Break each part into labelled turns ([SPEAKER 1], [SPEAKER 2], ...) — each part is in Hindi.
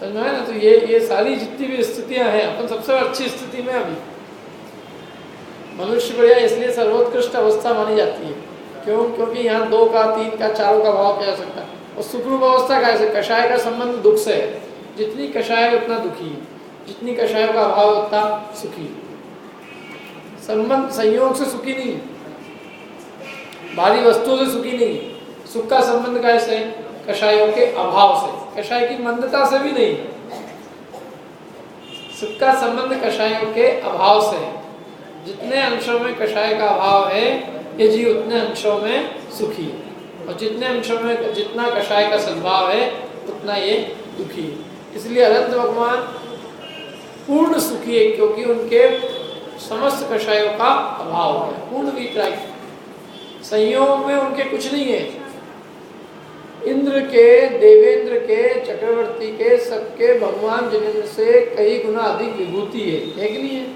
[SPEAKER 1] समझ में आया ना। तो ये सारी जितनी भी स्थितियां हैं, अपन सबसे अच्छी स्थिति में अभी मनुष्य बढ़िया इसलिए सर्वोत्कृष्ट अवस्था मानी जाती है। क्यों? क्योंकि यहाँ 2 का 3 का 4 का भाव किया जा सकता है। और सुखरूप अवस्था कैसे? कषाय का संबंध दुख से है। जितनी कषाय उतना दुखी, जितनी कषाय का अभाव उतना सुखी। संबंध संयोग से सुखी नहीं, भारी वस्तुओं से सुखी नहीं। सुख का संबंध कैसे? कषायों के अभाव से, कषाय की मंदता से भी नहीं। सुख का संबंध कषायों के अभाव से है। जितने अंशों में कषाय का अभाव है, ये जीव उतने अंशों में सुखी है। और जितने अंशों में जितना कषाय का सद्भाव है, उतना ये दुखी है। इसलिए अनंत भगवान पूर्ण सुखी है, क्योंकि उनके समस्त कषायों का अभाव है। पूर्ण वीतराग, संयोग में उनके कुछ नहीं है। इंद्र के, देवेंद्र के, चक्रवर्ती के, सबके भगवान जिनेंद्र से कई गुना अधिक विभूति है कि नहीं है?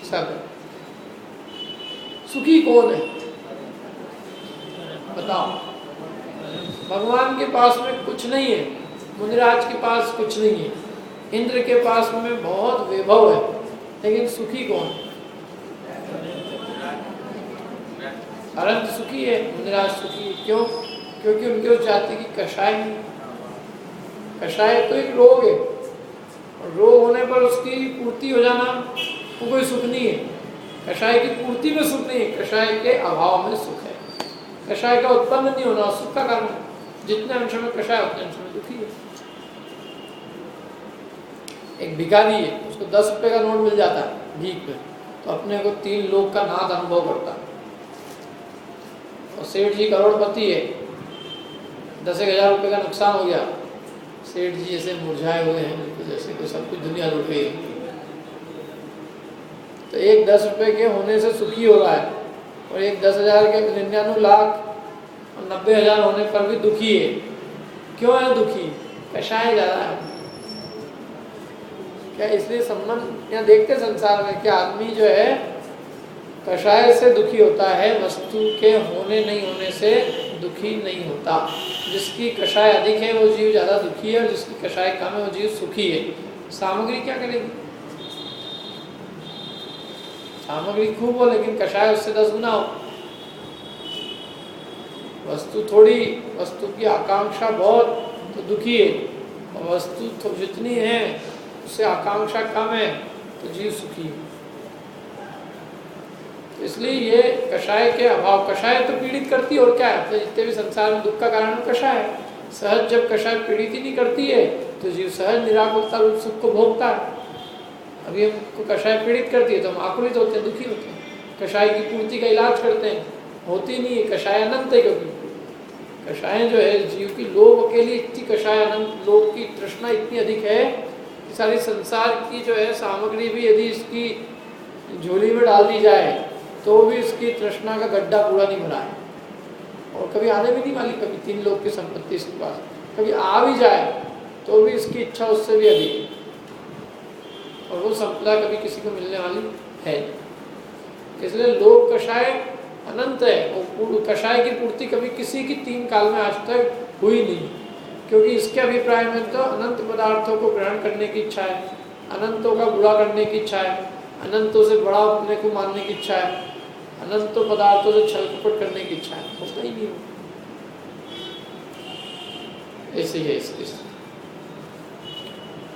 [SPEAKER 1] सब। सुखी कौन है बताओ? भगवान के पास में कुछ नहीं है, मुनिराज के पास कुछ नहीं है, इंद्र के पास में बहुत वैभव है, लेकिन सुखी कौन? अनंत सुखी है, मुनिराज सुखी है। क्यों? क्योंकि उनके उस जाति की कषाय नहीं। कषाय तो एक रोग है, और रोग होने पर उसकी पूर्ति हो जाना वो कोई सुख नहीं है। कषाय की पूर्ति में सुख नहीं है, कषाय के अभाव में सुख है। कषाय का उत्पन्न नहीं होना सुख का कारण। जितने अंश में कषाय उतने अंश में दुखी है। एक भिखारी है, उसको 10 रुपए का नोट मिल जाता है भीख में, तो अपने को 3 लोग का नाद अनुभव करता है। और सेठ जी करोड़पति है, 10,000 रुपये का नुकसान हो गया, सेठ जी जैसे मुरझाए हुए हैं, जैसे कि सब कुछ दुनिया लुट गई है। तो एक 10 रुपये के होने से सुखी हो रहा है, और एक 10,000 के 99 लाख और 90,000 होने पर भी दुखी है। क्यों है दुखी? कषाय ज़्यादा है क्या? इसलिए संबंध यहाँ देखते संसार में कि आदमी जो है कषाय से दुखी होता है, वस्तु के होने नहीं होने से दुखी नहीं होता। जिसकी कषाय अधिक है वो जीव ज़्यादा दुखी है, और जिसकी कषाय कम है वो जीव सुखी है। सामग्री क्या करेगी? सामग्री खूब हो, लेकिन कषाय उससे 10 गुना हो। वस्तु थोड़ी, वस्तु की आकांक्षा बहुत, तो दुखी है। और वस्तु तो जितनी है उससे आकांक्षा कम है, तो जीव सुखी है। इसलिए ये कषाय के अभाव, कषाय तो पीड़ित करती है, और क्या है? जितने भी संसार में दुख का कारण कषाय है। सहज जब कषाय पीड़ित ही नहीं करती है, तो जीव सहज निराकुलता रूप सुख को भोगता है। अभी हमको कषाय पीड़ित करती है तो हम आकुलित होते हैं, दुखी होते हैं। कषाय की पूर्ति का इलाज करते हैं, होती नहीं है। कषाय अनंत है, क्योंकि कषाय जो है जीव की लोभ के लिए इतनी कषाय अनंत, लोभ की तृष्णा इतनी अधिक है कि सारी संसार की जो है सामग्री भी यदि इसकी झोली में डाल दी जाए तो भी इसकी तृष्णा का गड्ढा पूरा नहीं भरा है। और कभी आने भी नहीं वाली, कभी 3 लोग की संपत्ति इसके पास, कभी आ भी जाए तो भी इसकी इच्छा उससे भी अधिक है, और वो संपदा कभी किसी को मिलने वाली है। इसलिए लोभ कषाय अनंत है, और कषाय की पूर्ति कभी किसी की 3 काल में आज तक हुई नहीं, क्योंकि इसके अभिप्राय में तो अनंत पदार्थों को ग्रहण करने की इच्छा है, अनंतों का बुरा करने की इच्छा है, अनंतों से बड़ा अपने को मानने की इच्छा है, अनंतों पदार्थों से छल कपट करने की इच्छा है। होता ही नहीं हो। ऐसे ही है इसकी।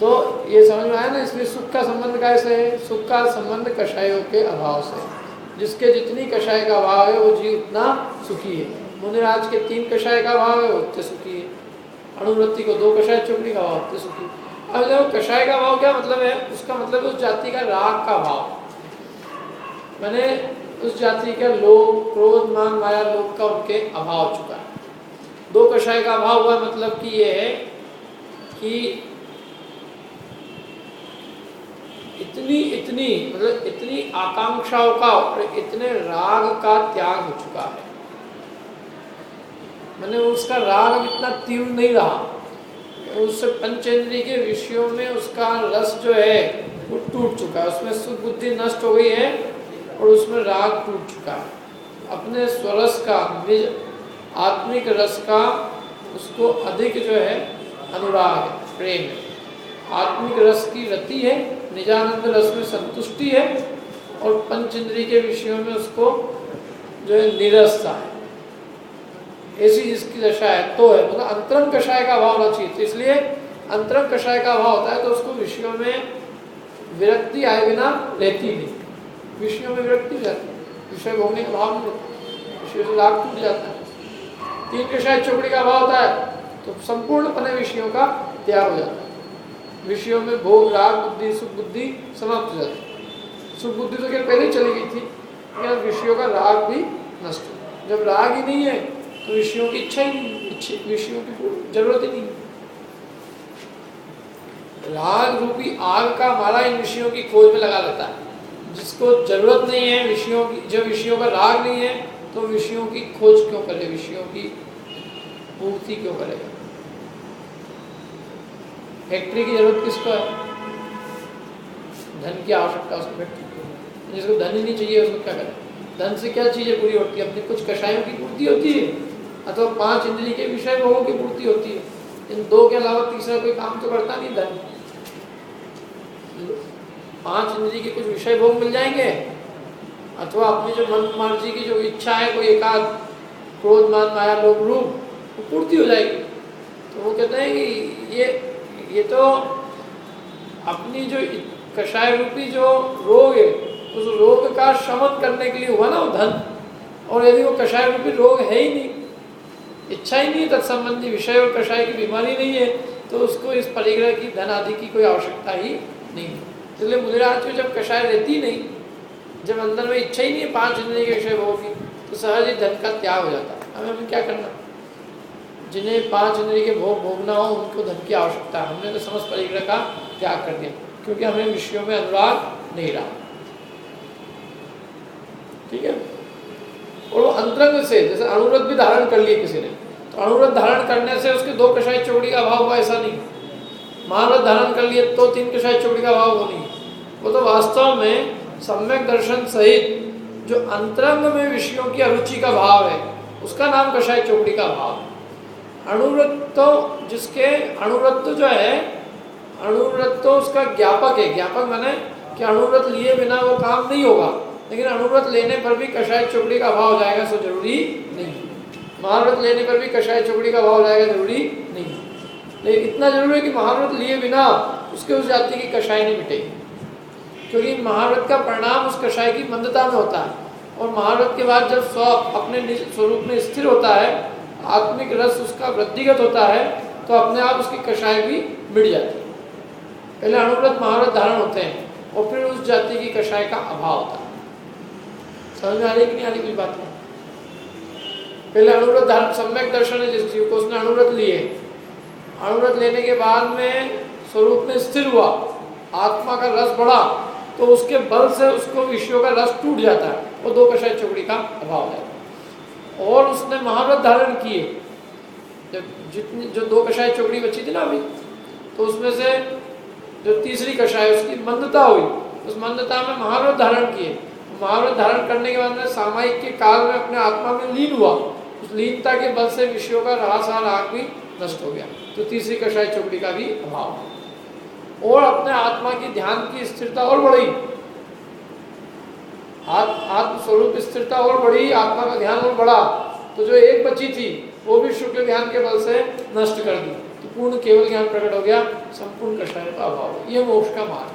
[SPEAKER 1] तो ये समझ में आया ना। इसलिए सुख का संबंध कैसे है? सुख का संबंध कषायों के अभाव से। जिसके जितनी कषाय का अभाव है वो जीव उतना सुखी है। मुनिराज के 3 कषाय का अभाव है, वो उतने सुखी है। अणुवृत्ति को 2 कषाय चुगली का अभाव, उतने सुखी। अब देखो कषाय का अभाव क्या मतलब है? उसका मतलब उस जाति का राग का अभाव, मैंने उस जाति का लोभ, क्रोध, मान, माया, लोभ का उनके अभाव हो चुका है। 2 कषाय का अभाव हुआ मतलब कि ये है कि इतनी आकांक्षाओं का और इतने राग का त्याग हो चुका है। मैंने उसका राग इतना तीव्र नहीं रहा, उससे पंचेंद्रिय के विषयों में उसका रस जो है वो टूट चुका है, उसमें सुख बुद्धि नष्ट हो गई है और उसमें राग टूट चुका है। अपने स्वरस का, निज आत्मिक रस का उसको अधिक जो है अनुराग है, प्रेम है। आत्मिक रस की रति है, निजानंद रस में संतुष्टि है, और पंच इंद्रिय के विषयों में उसको जो है निरसता है। ऐसी जिसकी दशा है तो है, मतलब अंतरंग कषाय का अभाव होना चाहिए। तो इसलिए अंतरंग कषाय का अभाव होता है तो उसको विषयों में विरक्ति आए बिना रहती नहीं, विषयों में विरक्ति हो जाती है, विषय भोगने का भाव नहीं रहता, विषयों से लाभ टूट जाता है। तीन कषाय चौकड़ी का अभाव होता है तो संपूर्णपने विषयों का त्याग हो जाता है, विषयों में भोग राग बुद्धि सुख बुद्धि समाप्त हो जाती है। सुख बुद्धि तो क्या पहले ही चली गई थी, लेकिन विषयों का राग भी नष्ट हो। जब राग ही नहीं है तो विषयों की इच्छा ही नहीं, विषयों की जरूरत ही नहीं। राग रूपी आग का माला इन विषयों की खोज में लगा लेता है। जिसको जरूरत नहीं है विषयों की, जब विषयों का राग नहीं है तो विषयों की खोज क्यों करे, विषयों की पूर्ति क्यों करेगा। फैक्ट्री की जरूरत किसको है? धन की आवश्यकता उसको फैक्ट्री को, जिसको धन ही नहीं चाहिए उसको क्या करे। धन से क्या चीजें पूरी होती है? अपनी कुछ कषायों की पूर्ति होती है, अथवा पांच इंद्रिय के विषय भोगों की पूर्ति होती है। इन दो के अलावा तीसरा कोई काम तो करता नहीं धन। पांच इंद्रिय के कुछ विषय भोग मिल जाएंगे, अथवा अपनी जो मन मर्जी की जो इच्छा है, कोई एकाध क्रोध मान माया लोभ रूप, वो पूर्ति हो जाएगी। तो वो कहते हैं कि ये तो अपनी जो कषाय रूपी जो रोग है उस रोग का शमन करने के लिए हुआ ना वो धन। और यदि वो कषाय रूपी रोग है ही नहीं, इच्छा ही नहीं, तत्संबंधी विषय और कषाय की बीमारी नहीं है, तो उसको इस परिग्रह की धन आदि की कोई आवश्यकता ही नहीं है। इसलिए मुद्राज में जब कषाय रहती नहीं, जब अंदर में इच्छा ही नहीं है पांच इंद्रिय के विषय भोग की, तो सहज ही धन का त्याग हो जाता है। हमें क्या करना? जिन्हें पांच इंद्रिय के भोग भोगना हो उनको धन की आवश्यकता है। हमने तो समस्त परिग्रह का त्याग कर दिया, क्योंकि हमें विषयों में अनुराग नहीं रहा। ठीक है। और वो अंतरंग से, जैसे अनुरत भी धारण कर लिए किसी ने, तो अनुरत धारण करने से उसके दो कषाय चौकड़ी का अभाव हुआ, ऐसा नहीं। महारत धारण कर लिए तो तीन कषाय चौकड़ी का अभाव हो नहीं। वो तो वास्तव में सम्यक दर्शन सहित जो अंतरंग में विषयों की अरुचि का भाव है उसका नाम कषाय चौकड़ी का भाव है। अनुरत तो जिसके अनुरत जो है, अनुरत तो उसका ज्ञापक है। ज्ञापक माने कि अनुरत लिए बिना वो काम नहीं होगा, लेकिन अनुरत लेने पर भी कषाय चौकड़ी का अभाव हो जाएगा, सो जरूरी नहीं। महाव्रत लेने पर भी कषाय चौकड़ी का अभाव हो जाएगा, जरूरी नहीं। लेकिन इतना जरूर है कि महाव्रत लिए बिना उसके उस जाति की कषाय नहीं मिटेगी, क्योंकि महाव्रत का परिणाम उस कषाय की मंदता में होता है। और महाव्रत के बाद जब स्व अपने स्वरूप में स्थिर होता है, आत्मिक रस उसका वृद्धिगत होता है, तो अपने आप उसकी कषाय भी मिट जाती है। पहले अनुव्रत महाव्रत धारण होते हैं और फिर उस जाति की कषाय का अभाव होता है। समझ में आ रही कि नहीं आ रही कुछ बात है? पहले अनुव्रत धारण, सम्यक दर्शन है जिस जीव को, उसने अनुव्रत लिए, अनुव्रत लेने के बाद में स्वरूप में स्थिर हुआ, आत्मा का रस बढ़ा, तो उसके बल से उसको विषयों का रस टूट जाता है, वो दो कषाय चौकड़ी का अभाव है। और उसने महाव्रत धारण किए, जब जितनी जो दो कषाय चौकड़ी बची थी ना अभी, तो उसमें से जो तीसरी कषाय उसकी मंदता हुई, उस मंदता में महाव्रत धारण किए। महाव्रत धारण करने के बाद में सामायिक के काल में अपने आत्मा में लीन हुआ, उस लीनता के बल से विषयों का रहा राग भी नष्ट हो गया, तो तीसरी कषाय चौकड़ी का भी अभाव। और अपने आत्मा की ध्यान की स्थिरता और बढ़ी, आत्म स्वरूप स्थिरता और बढ़ी, आत्मा का ध्यान और बढ़ा, तो जो एक बची थी वो भी शुक्ल ध्यान के बल से नष्ट कर दी, तो पूर्ण केवल ज्ञान प्रकट हो गया, संपूर्ण कषाय का अभाव। ये मोक्ष का मार्ग,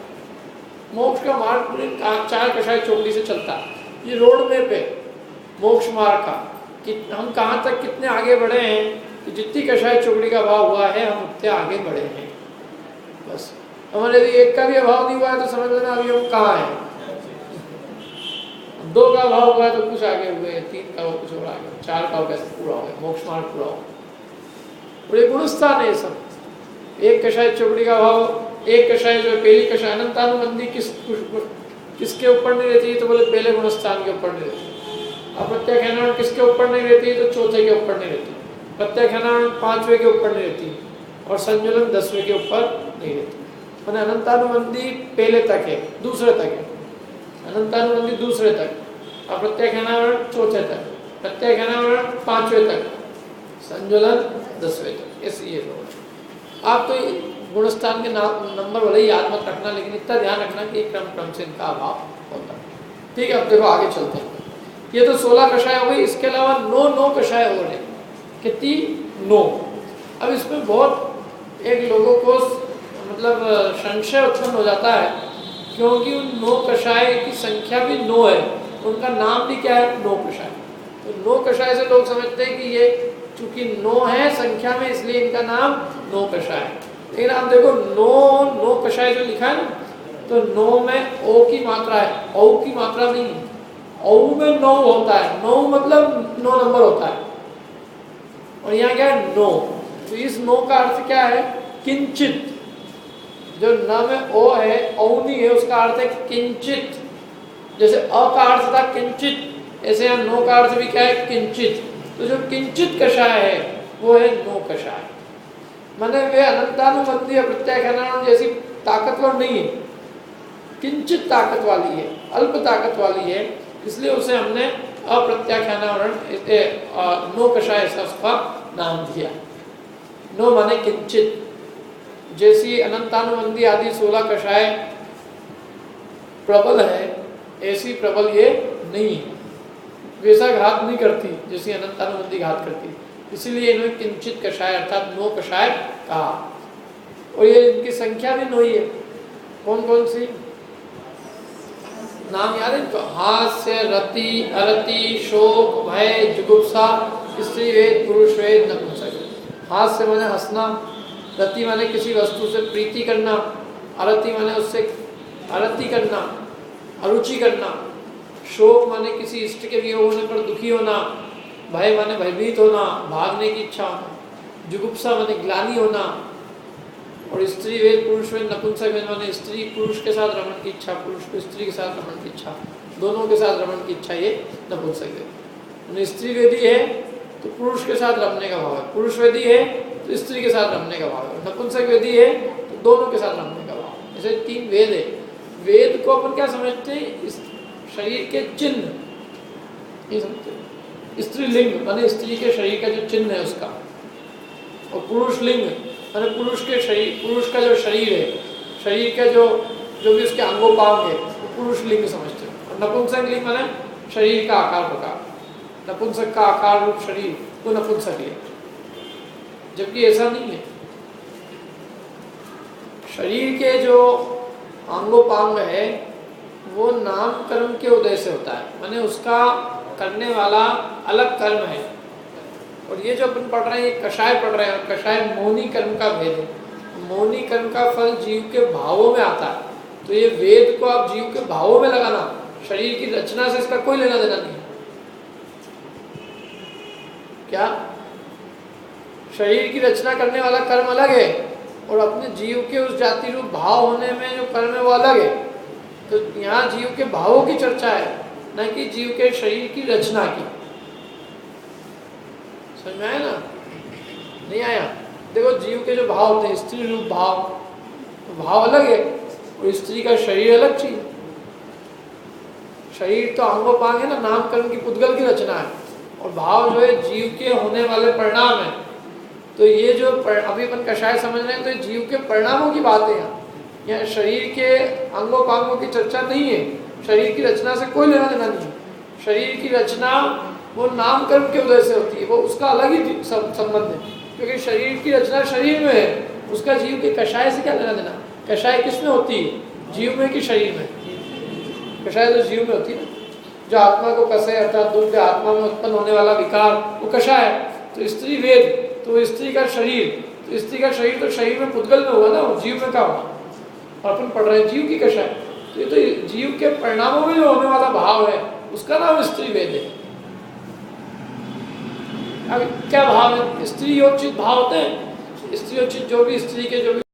[SPEAKER 1] मोक्ष का मार्ग पूरे चार कषाय चौकड़ी से चलता है। ये रोड मैप है मोक्ष मार्ग का, कि हम कहाँ तक कितने आगे बढ़े हैं, कि जितनी कषाय चौकड़ी का अभाव हुआ है हम उतने आगे बढ़े हैं। बस हमारे यदि एक का भी अभाव नहीं हुआ है तो समझ लेना अभी हम कहाँ हैं। दो का अभाव हुआ है तो कुछ आगे हुए, तीन का वो कुछ और आगे, चार का कैसे पूरा हो गया, मोक्ष मार्ग पूरा हो। बड़े गुणस्थान है सब। एक कषाय चौकड़ी का अभाव, एक कषाय जो पहली कषाय अनंतानुबंधी किसके ऊपर नहीं रहती है, तो बोले पहले गुणस्थान के ऊपर नहीं रहती। अब प्रत्याख्यान किसके ऊपर नहीं रहती है, तो चौथे के ऊपर नहीं रहती। प्रत्याख्यान पांचवें के ऊपर नहीं रहती, और संजुलन 10वें के ऊपर नहीं रहती। मैंने अनंतानुबंधी पहले तक है, दूसरे तक है, अनंतानुबंधी दूसरे तक, और प्रत्याख्यान चौथे तक, प्रत्याख्यान पांचवें तक, संजुलन 10वें तक। ऐसे ये लोग आप तो गुणस्थान के नंबर भले ही याद मत रखना, लेकिन इतना ध्यान रखना कि क्रम से इनका अभाव होता है। ठीक है, अब देखो आगे चलते हैं। ये तो 16 कषाय हो गई, इसके अलावा 9 कषाय हो रहे। कितनी? 9। अब इसमें बहुत एक लोगों को मतलब संशय उत्पन्न हो जाता है, क्योंकि उन 9 कषाय की संख्या भी 9 है, उनका नाम भी क्या है? 9 कषाय। तो 9 कषाय से लोग समझते हैं कि ये चूंकि 9 है संख्या में, इसलिए इनका नाम 9 कषाय है। लेकिन आप देखो 9 कषाय जो लिखा है ना, तो 9 में ओ की मात्रा है, औ की मात्रा नहीं है। औ में 9 होता है, 9 मतलब 9 नंबर होता है, और यहाँ क्या है? 9। तो इस 9 का अर्थ क्या है? किंचित। जो न में ओ है, औ नहीं है, उसका अर्थ है किंचित। जैसे अ का अर्थ था किंचित, ऐसे यहाँ 9 का अर्थ भी क्या है? किंचित। तो जो किंचित कषाय है वो है 9 कषाय। माने वे अनंतानुबंधी प्रत्याख्यान जैसी ताकतवर नहीं है, किंचित ताकत वाली है, अल्प ताकत वाली है, इसलिए उसे हमने अप्रत्याख्यानावरण 9 कषाय ऐसा उसका नाम दिया। 9 माने किंचित। जैसी अनंतानुबंधी आदि 16 कषाय प्रबल है, ऐसी प्रबल ये नहीं है, वैसा घात नहीं करती जैसी अनंतानुबंधी घात करती, इसीलिए इन्होंने किंचित कषाय अर्थात 9 कषाय कहा। और ये इनकी संख्या भी 9 ही है। कौन कौन सी? नाम याद है इनको? हास्य, रति, अरति, शोक, भय, जुगुप्सा, स्त्री वेद, पुरुष वेद, नपुंसक। हास्य माने हंसना, रति माने किसी वस्तु से प्रीति करना, अरति माने उससे अरति करना, अरुचि करना, शोक माने किसी इष्ट के वियोग होने पर दुखी होना, भय माने भयभीत होना, भागने की इच्छा होना, जुगुप्सा माने ग्लानि होना, और स्त्री वेद, पुरुष वेद, नपुंसक वेद माने स्त्री पुरुष के साथ रमण की इच्छा, पुरुष को स्त्री के साथ रमण की इच्छा, दोनों के साथ रमण की इच्छा, ये नपुंसक वेद। स्त्री वेदी है तो पुरुष के साथ रमने का भाव है, पुरुष वेदी है तो स्त्री के साथ रमने का भाव है, नपुंसक वेदी है तो दोनों के साथ रमने का भाव। ऐसे 3 वेद है। वेद को अपन क्या समझते हैं? इस शरीर के चिन्ह, ये समझते हैं। स्त्रीलिंग माने स्त्री के शरीर का जो चिन्ह है उसका, और पुरुष लिंग माने पुरुष के शरीर, पुरुष का जो शरीर है, शरीर का जो भी उसके अंगोपांग है, वो पुरुष लिंग समझते हैं। और नपुंसक लिंग माने शरीर का आकार प्रकार, नपुंसक का आकार रूप शरीर, तो नपुंसक लिंग। जबकि ऐसा नहीं है, शरीर के जो अंगोपांग है वो नाम कर्म के उदय से होता है, माने उसका करने वाला अलग कर्म है। और ये जो अपन पढ़ रहे हैं ये कषाय पढ़ रहे हैं, कषाय मौनी कर्म का भेद है। मौनी कर्म का फल जीव के भावों में आता है, तो ये वेद को आप जीव के भावों में लगाना, शरीर की रचना से इसका कोई लेना देना नहीं। क्या? शरीर की रचना करने वाला कर्म अलग है, और अपने जीव के उस जाति रूप भाव होने में जो कर्म है वो अलग है। तो यहाँ जीव के भावों की चर्चा है, न कि जीव के शरीर की रचना की। समझ में आया ना? नहीं आया? देखो जीव के जो भाव होते हैं, स्त्री रूप भाव, तो भाव अलग है, और स्त्री का शरीर अलग चीज। शरीर तो अंगोपांग है ना, नामकरण की पुद्गल की रचना है, और भाव जो है जीव के होने वाले परिणाम है। तो ये जो अभी अपन कषाय समझ रहे हैं, तो जीव के परिणामों की बात है यहाँ शरीर के अंगोपांगों की चर्चा नहीं है। शरीर की रचना से कोई लेना देना नहीं है। शरीर की रचना वो नामकर्म के उदय से होती है, वो उसका अलग ही संबंध है, क्योंकि शरीर की रचना शरीर में है, उसका जीव के कषाय से क्या लेना देना? कषाय किस में होती है? जीव में कि शरीर में? कषाय तो जीव में होती है। जो आत्मा को कसे अर्थात दुर्ग आत्मा में उत्पन्न होने वाला विकार वो कषाय है। तो स्त्री वेद तो स्त्री का शरीर, तो स्त्री का शरीर तो शरीर में पुद्गल में हुआ ना, जीव में क्या हुआ? और अपन पढ़ रहे हैं जीव की कषाय। तो ये तो जीव के परिणामों में जो होने वाला भाव है उसका नाम स्त्री वेद है। अब क्या भाव है? स्त्री योचित भाव होते हैं, स्त्री योचित जो भी स्त्री के जो भी